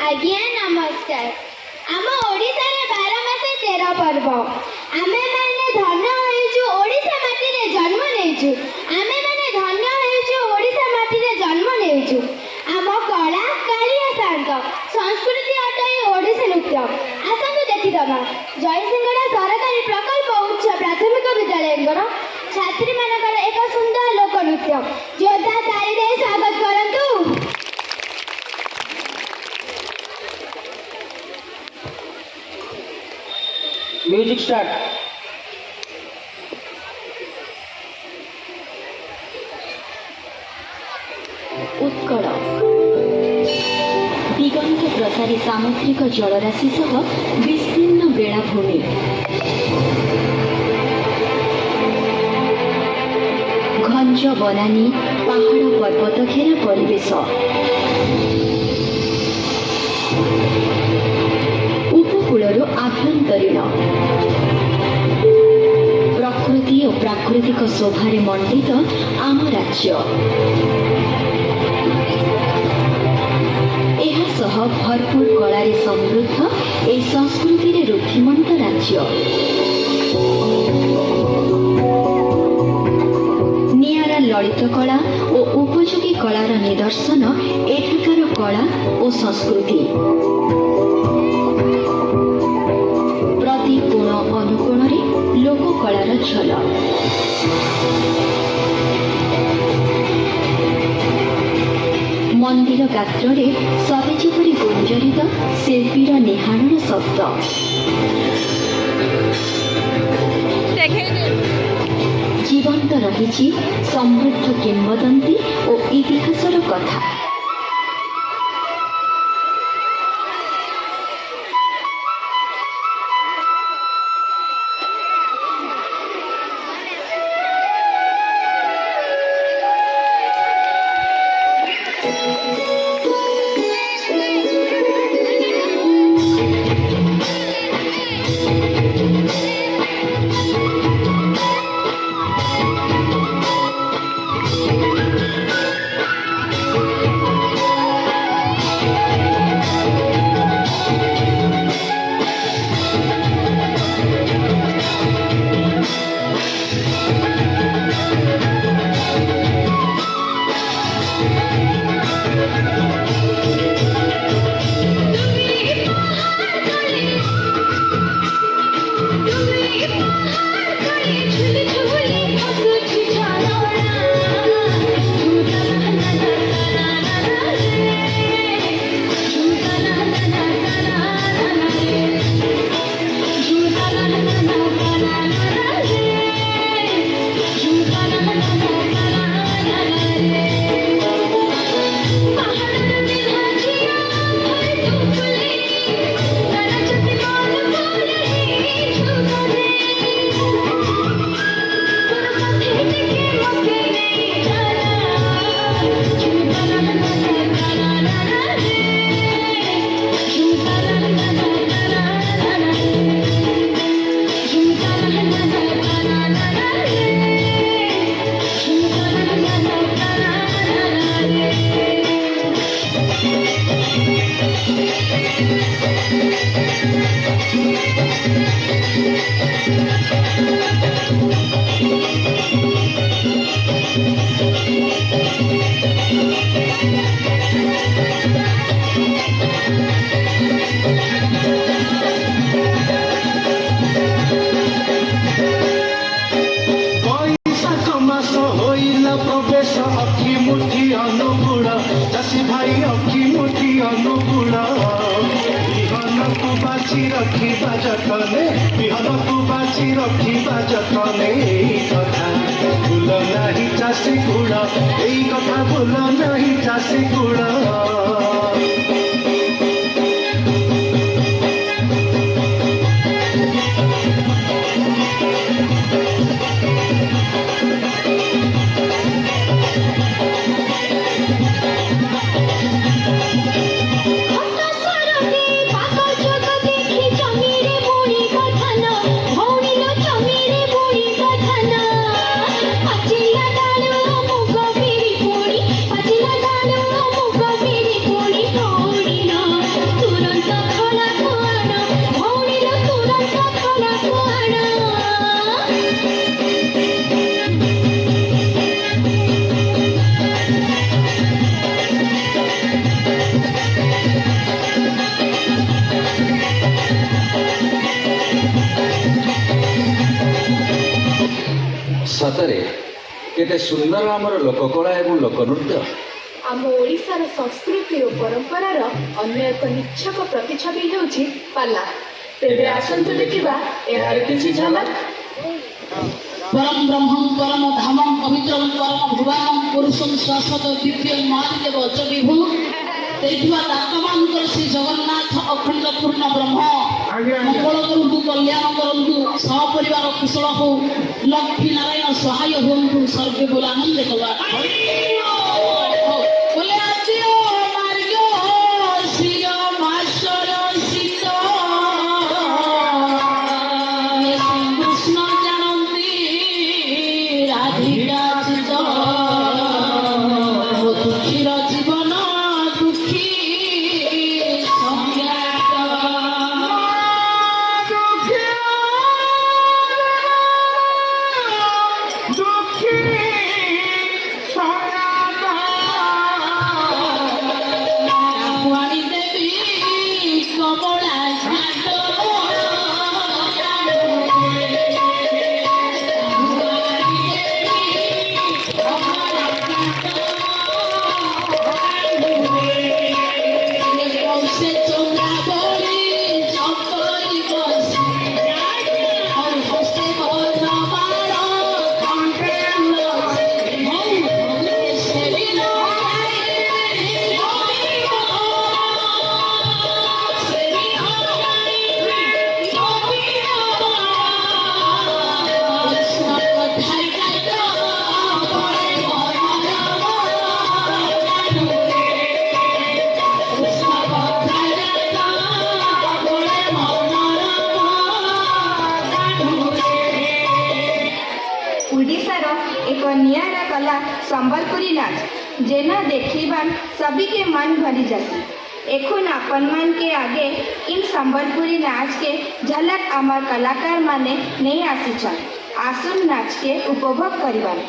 आज्ञा नमस्कार। आम ओडिशा रे 12 मासे 13 पर्व। आमे माने धन्य होइछु ओडिशा माटी रे जन्म नेइछु। आमे माने धन्य होइछु ओडिशा माटी रे जन्म नेइछु। आम कला कालिया शांत संस्कृति अटई ओडिसी नृत्य। आसंतु देखि दबा जयसिंहगढ़ सरकारी प्रकल्प उच्च प्राथमिक विद्यालय छात्री मानकर एक सुंदर लोक नृत्य। जोधा ताली दे स्वागत करंतु। Music start. उत्कल दिगंत प्रसारी सामुद्रिक जलराशि सह विस्तीर्ण बेलाभूमि घंच बनानी पहाड़ पर्वत घेरा परिवेश उपकूलर आभ्यंतरीण प्रकृति और प्राकृतिक शोभारे मंडित आम राज्य भरपूर कलारे समृद्ध ए संस्कृति रे रुद्धिमंत राज्य। नियारा ललित कला और उपयोगी कलार निदर्शन एठाकार कला और संस्कृति। प्रति कोण अनुकोण लोककलार झलक। मंदिर गात्रे सते जेपरि गुंजरित शिल्पीर निहारण शब्द। जीवंत रही समृद्ध किंवदंती और इतिहासर कथा। Go, କେତେ ସୁନ୍ଦର ଆମର ଲୋକକଳା ଏବଂ ଲୋକନୃତ୍ୟ। ଆମ ଓଡ଼ିଶାର ସଂସ୍କୃତି ଓ ପରମ୍ପରାର ଅନ୍ୟ ଏକ ନିଚ୍ଛକ ପ୍ରତିଛବି ହେଉଛି ପାଲା। ତେବେ ଆସନ୍ତୁ ଦେଖିବା ଏହାର କିଛି ଝଲକ। परम ब्रह्मं परम धामं पवित्रं परम भुवनं पुरुषं शाश्वत दिव्यं महादेव च विभु तेथिवा दातमांकर श्री जगन्नाथ अखंड पूर्ण ब्रह्म मंगल करंतु कल्याण करंतु सहपरिवार कुशल हो लक्ष्मी नारायण सहाय हुंतु सर्वे बोल आनंद कवा बोले आजियो मार्गो श्रीय मास्टर सीता कृष्ण जानती राधिका चित दुखीर जीवन दुखी संज्ञात वाणी देवी कमला से चोरा बोली चौकोरी बसी और हंसते बोलना मारो कंठे से भी लो ओडिशार एक नियारा कला संबलपुरी नाच जेना देखिबान सभी के मन भरी जाती। एखुन अपन मन के आगे इन संबलपुरी नाच के झलक आमार कलाकार माने नहीं आसीछन। आसुन नाच के उपभोग करिबान।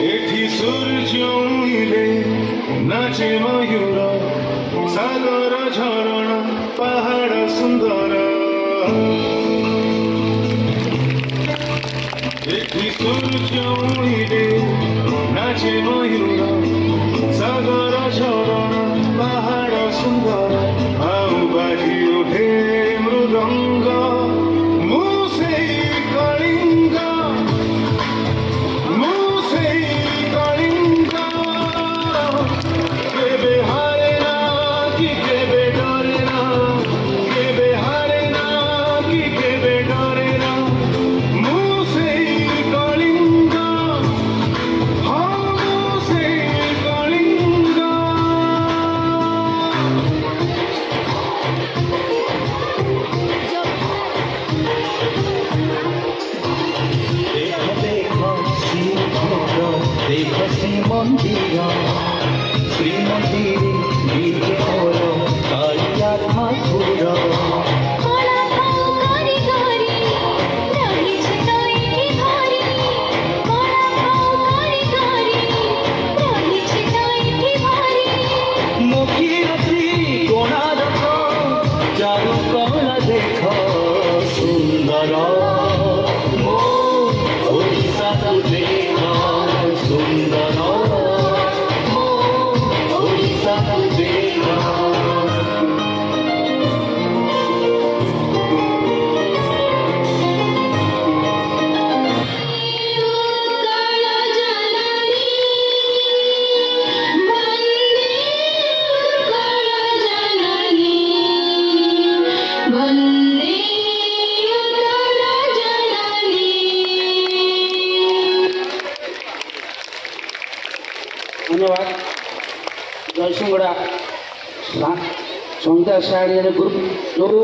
एठी सूर्य उइले नाचे मयूर सागर झरणा पहाड़ सुंदर एठी सूर्य उइले नाचे मयूर सागर झरणा पहाड़ सुंदर आउ बाजी उठे मृदंग मुसे कलिंग देखो श्रीमंदिर श्रीमंदिर गिरे मोर कालिया ठाकुर मुखी कोणारक चारु कला देख सुंदर मो ओडिशा देख सुंदर मो ओडिशा देख ଧନ୍ୟବାଦ ଜୟସିଂହଗୁଡ଼ା ସନ୍ଧ୍ୟା ସାହାଯ୍ୟରେ ଗ୍ରୁପ ଯେଉଁ